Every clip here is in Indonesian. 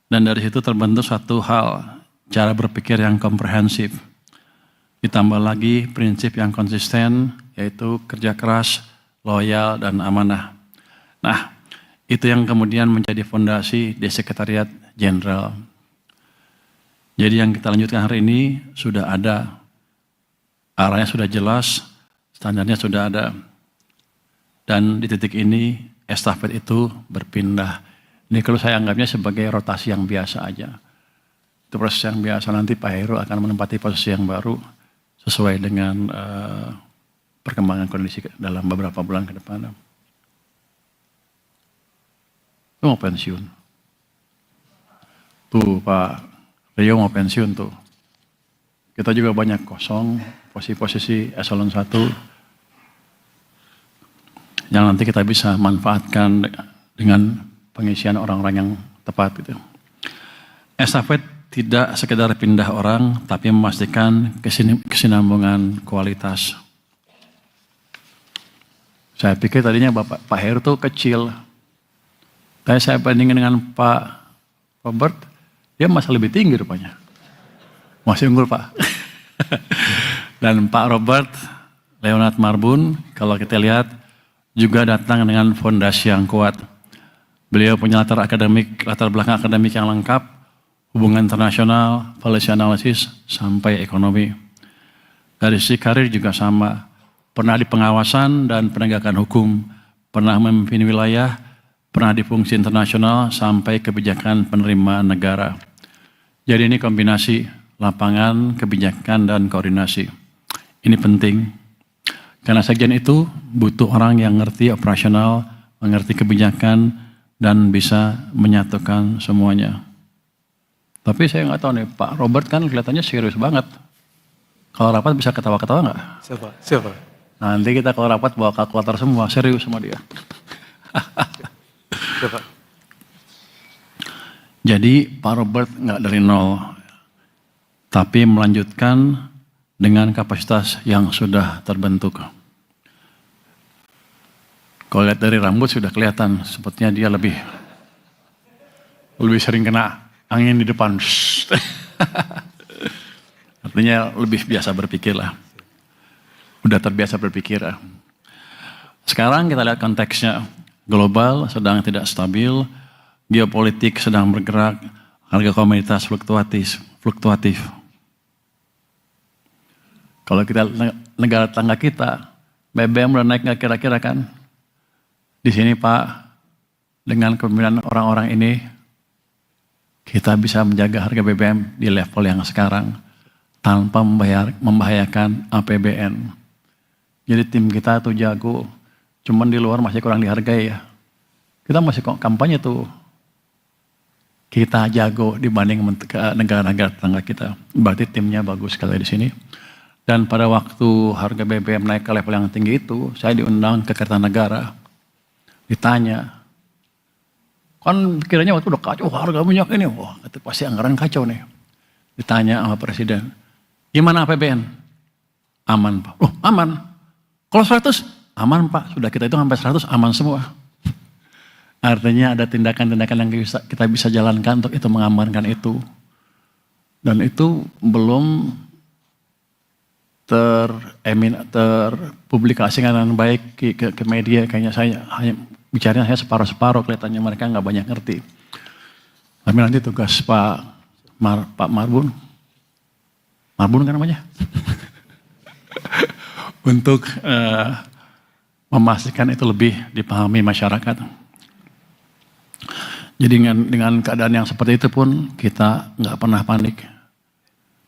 Dan dari situ terbentuk satu hal, cara berpikir yang komprehensif. Ditambah lagi prinsip yang konsisten, yaitu kerja keras, loyal, dan amanah. Nah, itu yang kemudian menjadi fondasi di Sekretariat Jenderal. Jadi yang kita lanjutkan hari ini sudah ada, arahnya sudah jelas, standarnya sudah ada. Dan di titik ini, estafet itu berpindah. Ini kalau saya anggapnya sebagai rotasi yang biasa aja. Itu proses yang biasa, nanti Pak Heru akan menempati posisi yang baru sesuai dengan perkembangan kondisi dalam beberapa bulan ke depan. Itu mau pensiun. Tuh Pak Rio mau pensiun tuh. Kita juga banyak kosong posisi-posisi eselon 1 yang nanti kita bisa manfaatkan dengan pengisian orang-orang yang tepat gitu. Estafet tidak sekedar pindah orang, tapi memastikan kesinambungan kualitas. Saya pikir tadinya Pak Heru tuh kecil. Tapi saya bandingin dengan Pak Robert, dia masih lebih tinggi rupanya. Masih unggul Pak. Dan Pak Robert Leonard Marbun, kalau kita lihat, juga datang dengan fondasi yang kuat. Beliau punya latar belakang akademik yang lengkap, hubungan internasional, policy analysis, sampai ekonomi. Dari sisi karir juga sama, pernah di pengawasan dan penegakan hukum, pernah memimpin wilayah, pernah di fungsi internasional, sampai kebijakan penerimaan negara. Jadi ini kombinasi lapangan, kebijakan, dan koordinasi. Ini penting, karena sekjen itu butuh orang yang ngerti operasional, mengerti kebijakan, dan bisa menyatukan semuanya. Tapi saya nggak tahu nih, Pak Robert kan kelihatannya serius banget. Kalau rapat bisa ketawa-ketawa nggak? Siapa? Nanti kita kalau rapat bawa kalkulator semua, serius sama dia. Siapa? Jadi Pak Robert nggak dari nol, tapi melanjutkan dengan kapasitas yang sudah terbentuk. Kalau lihat dari rambut sudah kelihatan, sepertinya dia lebih sering kena angin di depan. Artinya lebih biasa berpikir lah. Udah terbiasa berpikir lah. Sekarang kita lihat konteksnya. Global sedang tidak stabil, geopolitik sedang bergerak, harga komoditas fluktuatif. Kalau kita negara tetangga kita, BBM udah naik nggak kira-kira kan? Di sini Pak, dengan kepemimpinan orang-orang ini, kita bisa menjaga harga BBM di level yang sekarang tanpa membahayakan APBN. Jadi tim kita tuh jago, cuman di luar masih kurang dihargai ya. Kita masih kampanye tuh, kita jago dibanding negara-negara tetangga kita. Berarti timnya bagus sekali di sini. Dan pada waktu harga BBM naik ke level yang tinggi itu, saya diundang ke Kertanegara. Ditanya, kan kiranya waktu udah kacau harga minyak ini, wah itu pasti anggaran kacau nih. Ditanya sama Presiden, gimana APBN? Aman Pak. Oh aman. Kalau 100? Aman Pak. Sudah kita itu sampai 100 aman semua. Artinya ada tindakan-tindakan yang kita bisa jalankan untuk itu mengamankan itu. Dan itu belum terpublikasikan dengan baik ke media. Kayaknya saya hanya bicaranya saya separuh-separuh, kelihatannya mereka nggak banyak ngerti. Tapi nanti tugas Pak Marbun kan namanya, untuk memastikan itu lebih dipahami masyarakat. Jadi dengan keadaan yang seperti itu pun kita nggak pernah panik.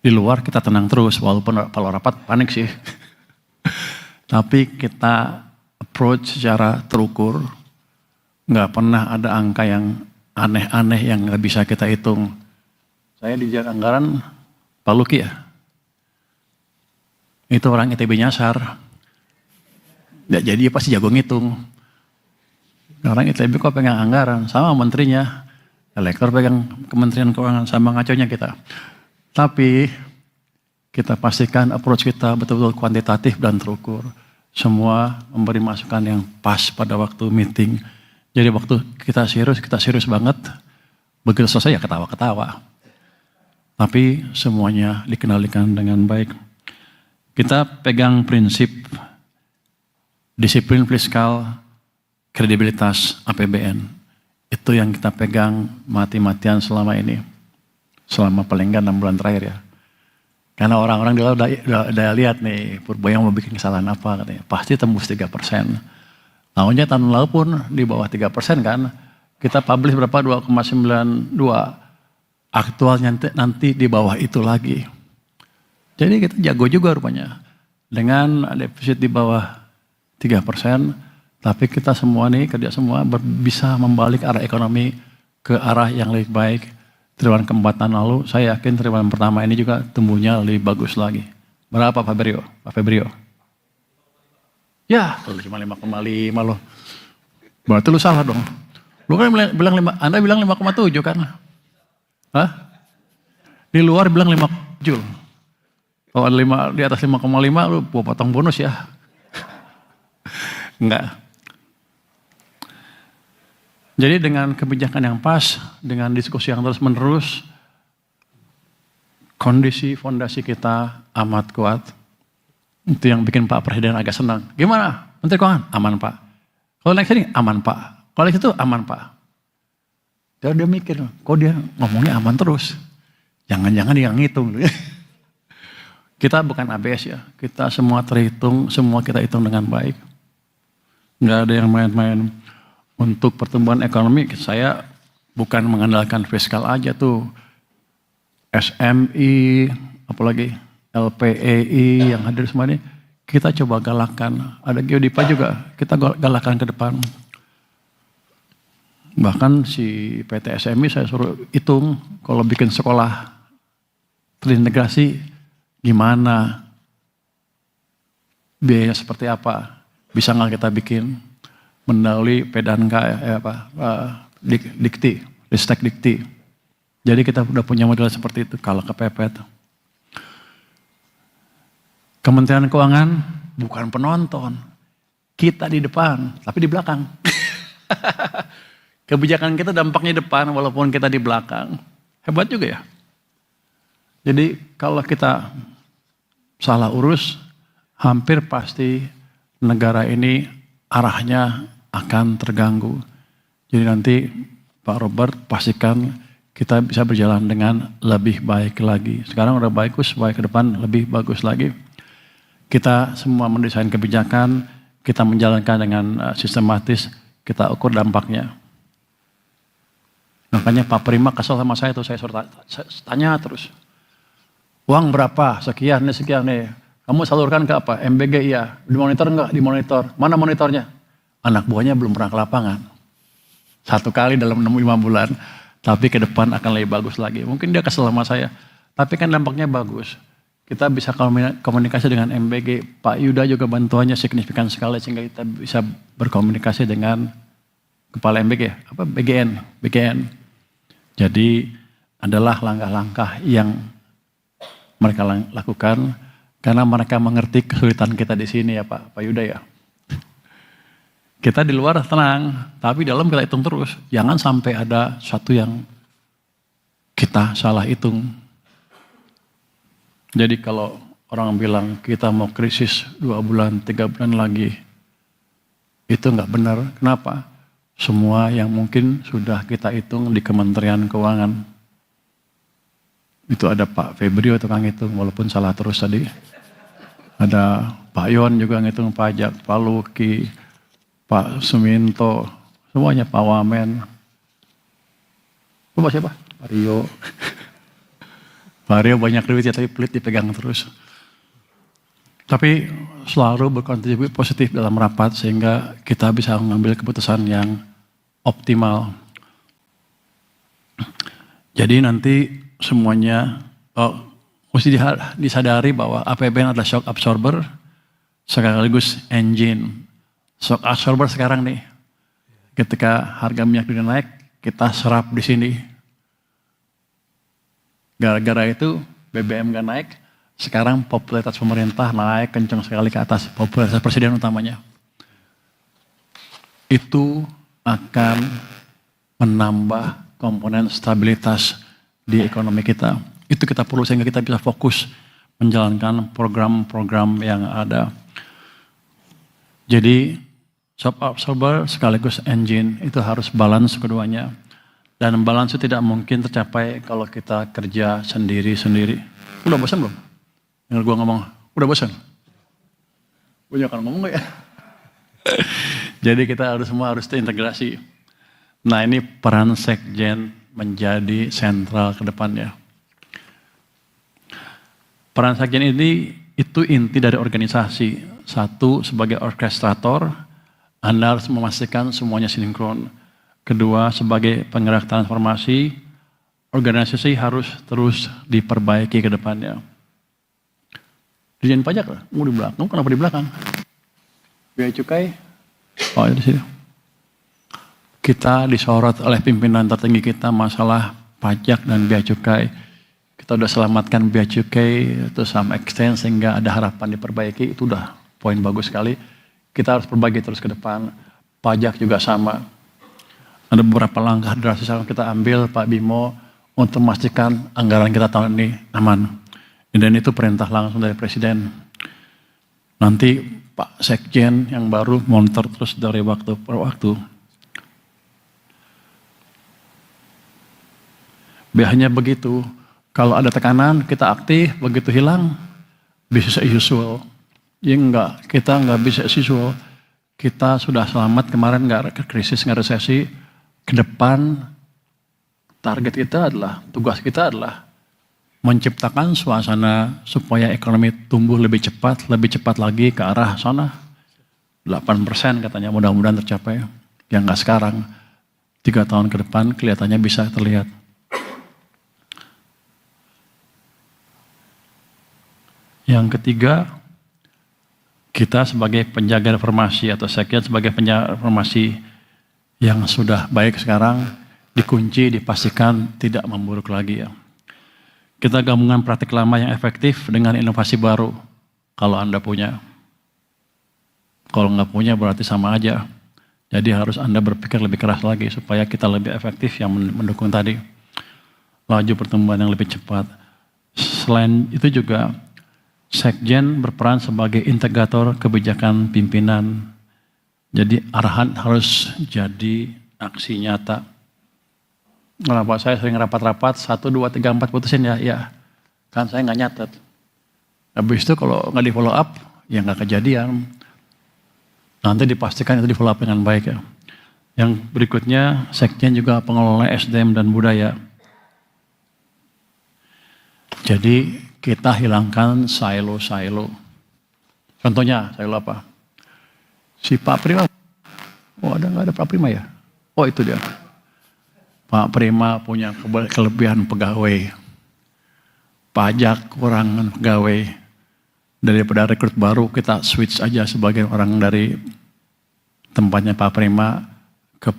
Di luar kita tenang terus, walaupun kalau rapat panik sih. Tapi kita approach secara terukur. Nggak pernah ada angka yang aneh-aneh yang nggak bisa kita hitung. Saya di anggaran Pak Luki ya. Itu orang ITB nyasar. Nggak jadi pasti jago ngitung. Orang ITB kok pegang anggaran, sama menterinya. Elektor pegang Kementerian Keuangan, sama ngaconya kita. Tapi kita pastikan approach kita betul-betul kuantitatif dan terukur. Semua memberi masukan yang pas pada waktu meeting. Jadi waktu kita serius banget. Begitu selesai ya ketawa-ketawa. Tapi semuanya dikendalikan dengan baik. Kita pegang prinsip disiplin fiskal, kredibilitas APBN. Itu yang kita pegang mati-matian selama ini. Selama paling enggak 6 bulan terakhir ya. Karena orang-orang udah lihat nih, Purboyo mau bikin kesalahan apa katanya. Pasti tembus 3%. Tahunnya tahun lalu pun di bawah 3% kan. Kita publish berapa? 2,92. Aktualnya nanti di bawah itu lagi. Jadi kita jago juga rupanya. Dengan defisit di bawah 3%, tapi kita semua nih, kerja semua bisa membalik arah ekonomi ke arah yang lebih baik. Triwulan keempat tahun lalu, saya yakin triwulan pertama ini juga tumbuhnya lebih bagus lagi. Berapa Pak Febrio? Pak Febrio? Ya, cuma 5,5 loh. Berarti lu salah dong. Lu kan bilang Anda bilang 5,7 kan? Hah? Di luar bilang 5,7. Kalau ada 5, di atas 5,5 lu potong bonus ya. Enggak. Jadi dengan kebijakan yang pas, dengan diskusi yang terus menerus, kondisi fondasi kita amat kuat. Itu yang bikin Pak Presiden agak senang. Gimana? Menteri Keuangan? Aman Pak. Kalau naik sini? Aman Pak. Kalau itu aman Pak. Dia mikir, kok dia ngomongnya aman terus? Jangan-jangan dia ngitung. Kita bukan ABS ya. Kita semua terhitung, semua kita hitung dengan baik. Nggak ada yang main-main. Untuk pertumbuhan ekonomi, saya bukan mengandalkan fiskal aja tuh. SMI, apalagi LPEI yang hadir semua ini, kita coba galakan. Ada Geodipa juga, kita galakan ke depan. Bahkan si PT SMI saya suruh hitung, kalau bikin sekolah terintegrasi, gimana? Biayanya seperti apa? Bisa nggak kita bikin? Mendahului Pedanka Dikti, Ristek Dikti. Jadi kita udah punya model seperti itu kalau kepepet. Kementerian Keuangan bukan penonton. Kita di depan, tapi di belakang. Kebijakan kita dampaknya di depan walaupun kita di belakang. Hebat juga ya. Jadi kalau kita salah urus, hampir pasti negara ini arahnya akan terganggu. Jadi nanti Pak Robert pastikan kita bisa berjalan dengan lebih baik lagi. Sekarang udah bagus, baik ke depan lebih bagus lagi. Kita semua mendesain kebijakan, kita menjalankan dengan sistematis, kita ukur dampaknya. Makanya Pak Prima kesel sama saya tuh, saya suruh tanya terus. Uang berapa? Sekian nih. Kamu salurkan ke apa? MBG iya. Dimonitor enggak? Dimonitor. Mana monitornya? Anak buahnya belum pernah ke lapangan. 1 kali dalam 5 bulan. Tapi ke depan akan lebih bagus lagi. Mungkin dia kesel sama saya. Tapi kan dampaknya bagus. Kita bisa komunikasi dengan MBG. Pak Yuda juga bantuannya signifikan sekali. Sehingga kita bisa berkomunikasi dengan kepala MBG. BGN. Jadi adalah langkah-langkah yang mereka lakukan. Karena mereka mengerti kesulitan kita di sini ya Pak Yuda ya. Kita di luar tenang, tapi dalam kita hitung terus. Jangan sampai ada sesuatu yang kita salah hitung. Jadi kalau orang bilang kita mau krisis 2 bulan, 3 bulan lagi, itu nggak benar. Kenapa? Semua yang mungkin sudah kita hitung di Kementerian Keuangan. Itu ada Pak Febrio tukang hitung, walaupun salah terus tadi. Ada Pak Yon juga ngitung pajak, Pak Luki, Pak Suminto, semuanya Pak Wamen. Lupa siapa? Pak Rio. Pak Rio banyak duit ya, tapi pelit dipegang terus. Tapi selalu berkontribusi positif dalam rapat sehingga kita bisa mengambil keputusan yang optimal. Jadi nanti semuanya mesti disadari bahwa APBN adalah shock absorber sekaligus engine. Shock absorber sekarang nih, ketika harga minyak dunia naik, kita serap di sini. Gara-gara itu BBM gak naik, sekarang popularitas pemerintah naik kencang sekali ke atas, popularitas presiden utamanya. Itu akan menambah komponen stabilitas di ekonomi kita. Itu kita perlu sehingga kita bisa fokus menjalankan program-program yang ada. Jadi shock absorber sekaligus engine itu harus balance keduanya. Dan balance itu tidak mungkin tercapai kalau kita kerja sendiri-sendiri. Udah bosan belum? Dengar gue ngomong, udah bosan? Banyak kan ngomong gak ya? Jadi kita semua harus terintegrasi. Nah ini peran sekjen menjadi sentral ke depannya. Peran sekjen ini itu inti dari organisasi. Satu, sebagai orkestrator, Anda harus memastikan semuanya sinkron. Kedua, sebagai penggerak transformasi, organisasi harus terus diperbaiki ke depannya. Dirjen pajak lah, di belakang. Kenapa di belakang? Biaya cukai, oh di sini. Kita disorot oleh pimpinan tertinggi kita masalah pajak dan biaya cukai. Kita udah selamatkan biaya cukai itu some extent sehingga ada harapan diperbaiki. Itu udah poin bagus sekali. Kita harus perbaiki terus ke depan. Pajak juga sama. Ada beberapa langkah drastis yang kita ambil Pak Bimo untuk memastikan anggaran kita tahun ini aman. Dan itu perintah langsung dari Presiden. Nanti Pak Sekjen yang baru monitor terus dari waktu per waktu. Biasanya begitu. Kalau ada tekanan kita aktif, begitu hilang bisa usual. Ya enggak, kita enggak bisa usual. Kita sudah selamat kemarin enggak krisis, enggak resesi. Ke depan target kita adalah, tugas kita adalah menciptakan suasana supaya ekonomi tumbuh lebih cepat lagi ke arah sana. 8% katanya mudah-mudahan tercapai. Yang enggak sekarang, 3 tahun ke depan kelihatannya bisa terlihat. Yang ketiga, kita sebagai penjaga reformasi atau sekjen sebagai penjaga reformasi yang sudah baik sekarang dikunci, dipastikan tidak memburuk lagi ya. Kita gabungan praktik lama yang efektif dengan inovasi baru kalau Anda punya. Kalau nggak punya berarti sama aja. Jadi harus Anda berpikir lebih keras lagi supaya kita lebih efektif yang mendukung tadi. Laju pertumbuhan yang lebih cepat. Selain itu juga Sekjen berperan sebagai integrator kebijakan pimpinan. Jadi arahan harus jadi aksi nyata. Kenapa saya sering rapat-rapat, 1, 2, 3, 4 putusin ya, ya. Kan saya nggak nyatet. Habis itu kalau nggak di follow up, ya nggak kejadian. Nanti dipastikan itu di follow up dengan baik ya. Yang berikutnya, Sekjen juga pengelola SDM dan budaya. Jadi kita hilangkan silo-silo. Contohnya, silo apa? Si Pak Prima, oh ada nggak ada Pak Prima ya? Oh itu dia. Pak Prima punya kelebihan pegawai. Pajak kurangan pegawai. Daripada rekrut baru kita switch aja sebagai orang dari tempatnya Pak Prima ke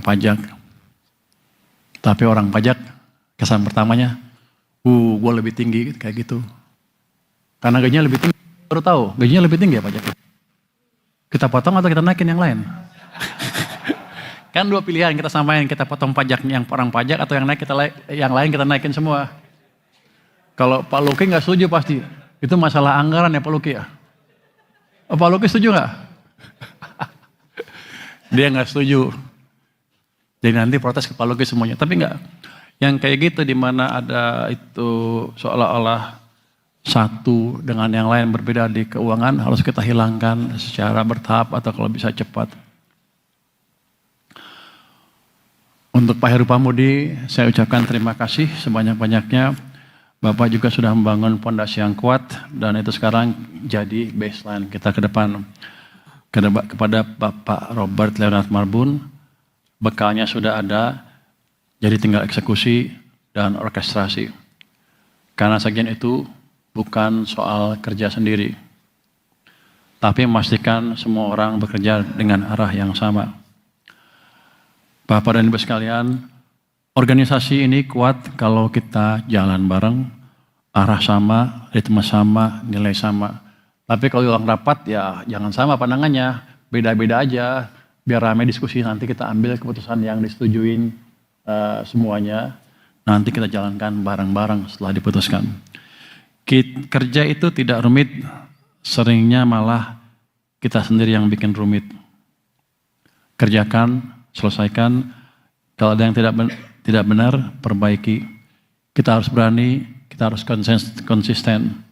pajak. Tapi orang pajak kesan pertamanya, gue lebih tinggi kayak gitu. Karena gajinya lebih tinggi, baru tahu gajinya lebih tinggi ya pajak. Kita potong atau kita naikin yang lain? Kan 2 pilihan kita samain, kita potong pajaknya yang orang pajak atau yang lain kita naikin semua. Kalau Pak Luki nggak setuju pasti, itu masalah anggaran ya Pak Luki ya. Oh, Pak Luki setuju nggak? Dia nggak setuju. Jadi nanti protes ke Pak Luki semuanya, tapi nggak. Yang kayak gitu di mana ada itu seolah-olah satu dengan yang lain berbeda di keuangan harus kita hilangkan secara bertahap atau kalau bisa cepat. Untuk Pak Heru Pambudi, saya ucapkan terima kasih sebanyak-banyaknya. Bapak juga sudah membangun fondasi yang kuat dan itu sekarang jadi baseline kita ke depan. Kepada Bapak Robert Leonard Marbun, bekalnya sudah ada, jadi tinggal eksekusi dan orkestrasi. Karena sekjen itu bukan soal kerja sendiri, tapi memastikan semua orang bekerja dengan arah yang sama. Bapak dan Ibu sekalian, organisasi ini kuat kalau kita jalan bareng, arah sama, ritme sama, nilai sama. Tapi kalau orang rapat ya jangan sama pandangannya, beda-beda aja, biar ramai diskusi nanti kita ambil keputusan yang disetujuin semuanya. Nanti kita jalankan bareng-bareng setelah diputuskan. Kerja itu tidak rumit, seringnya malah kita sendiri yang bikin rumit. Kerjakan, selesaikan. Kalau ada yang tidak benar, perbaiki. Kita harus berani, kita harus konsisten.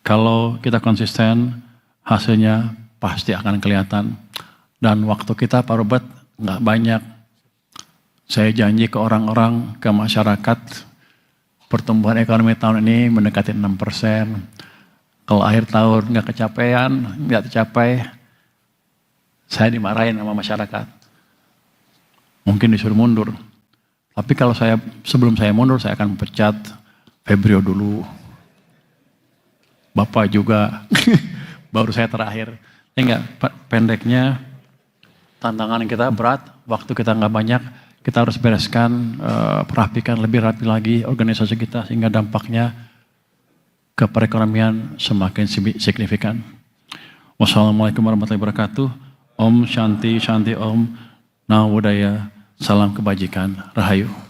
Kalau kita konsisten, hasilnya pasti akan kelihatan. Dan waktu kita, Pak Robert, nggak banyak. Saya janji ke orang-orang, ke masyarakat, pertumbuhan ekonomi tahun ini mendekati 6%. Kalau akhir tahun nggak tercapai, saya dimarahin sama masyarakat. Mungkin disuruh mundur. Tapi kalau sebelum saya mundur, saya akan pecat Febrio dulu. Bapak juga, baru saya terakhir. Enggak, pendeknya tantangan kita berat, waktu kita nggak banyak, kita harus bereskan, perhatikan lebih rapi lagi organisasi kita sehingga dampaknya ke perekonomian semakin signifikan. Wassalamualaikum warahmatullahi wabarakatuh. Om Shanti Shanti Om Namo Buddhaya. Salam kebajikan. Rahayu.